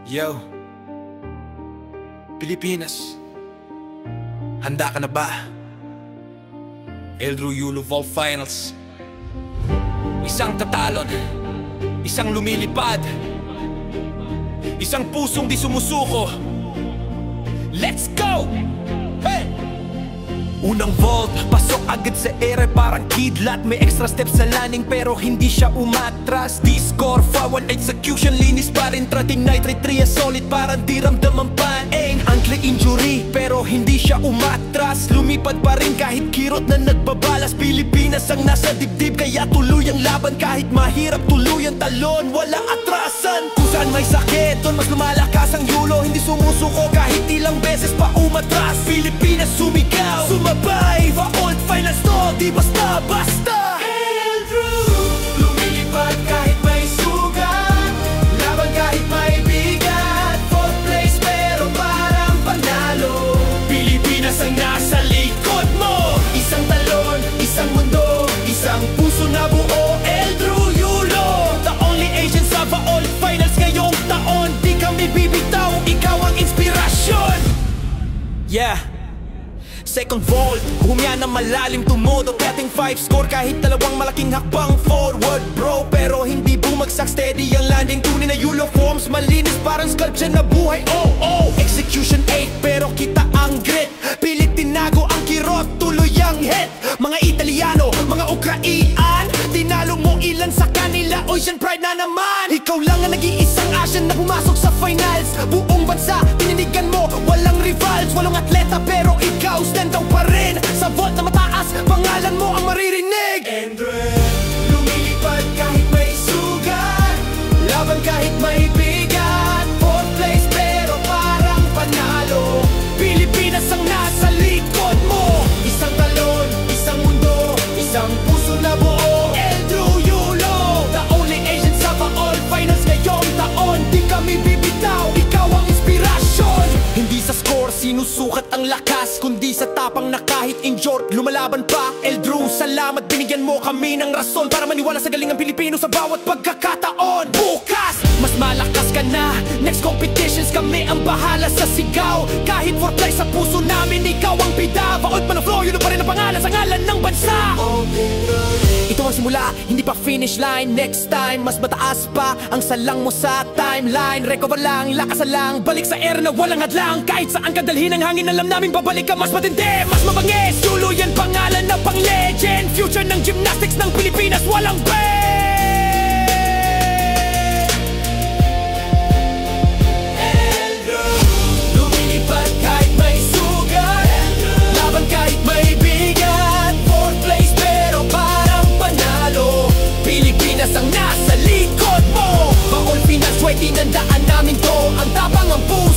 Yo, Pilipinas, handa ka na ba? Eldrew Yulo Vol Finals. Isang tatalon, isang lumilipad, isang pusong di sumusuko. Let's go! Hey! Unang vault, pasok agad sa ere parang kidlat. May extra steps sa landing pero hindi siya umatras. D-score, foul execution, linis pa rin. Trading nitrate 3 solid parang di ramdam ang pan-aim. Ankle injury pero hindi siya umatras. Lumipad pa rin kahit kirot na nagbabalas. Pilipinas ang nasa dibdib kaya tuloy ang laban. Kahit mahirap tuloy ang talon, walang atrasan. Kung saan may sakit, doon mas lumalakas ang yulo. Hindi sumusuko kahit ilang beses pa umatras. Pilipinas sumigaw, sumabay, va-old finals to, di basta-basta. Eldrew, lumilipad kahit may sugat, laban kahit may bigat. Fourth place pero parang panalo. Pilipinas ang nasa likod mo. Isang talon, isang mundo, isang puso na buo. Eldrew Yulo, the only Asian sa va-old finals ngayong taon. Di kami bibitaw, ikaw ang inspirasyon. Yeah. Second vault, humya na malalim tumodo. Petting 5 score kahit dalawang malaking hakbang forward bro. Pero hindi bumagsak, steady ang landing. Tunay na Yulo forms, malinis parang sculpture na buhay. Oh, execution 8 pero kita ang grit. Pilit tinago ang kirot, tuloy ang hit. Mga Italiano, mga Ukraian, tinalo mo ilan sa kanila, Ocean Pride na naman. Ikaw lang ang nag-iisang Asian na pumasok sa finals. Buong bansa, tininigan mo, walang rivals. Walong atleta pero ikaw stand out pa rin. Sa vault na mataas, pangalan mo ang maririnig. Eldrew, lumilipad kahit may sugat, laban kahit may bigat. Fourth place pero parang panalo. Pilipinas ang nasa likod mo. Isang talon, isang mundo, isang puso na buo. Eldrew Yulo, the only Asian sa va-old finals ngayong taon. Di kami bibitaw, ikaw ang inspirasyon. Hindi sa score sinusukat ang lakas, kundi sa tapang na kahit injured lumalaban pa. Eldrew, salamat, binigyan mo kami ng rason para maniwala sa galing ng Pilipino sa bawat pagkakataon. Bukas, mas malakas ka na. Next competitions kami ang bahala sa sigaw. Kahit fourth place sa puso namin, ikaw ang bida. Va-old man ang flow, yun pa rin ang pangalan sa ngalan ng bansa. Ito ang simula, hindi pa finish line. Next time, mas mataas pa ang salang mo sa timeline. Recover lang, lakasan lang, balik sa air na walang hadlang. Kahit saan ka dalhin ang hangin, alam namin babalik ka mas matindi, mas mabangis. Yulo yan pangalan na pang legend. Future ng gymnastics ng Pilipinas, walang bet. Eldrew, lumilipad kahit may sugat, laban kahit may bigat. Fourth place pero parang panalo. Pilipinas ang nasa likod mo. Va-old finals, sweaty, nandaan namin to. Ang tapang ang buhay.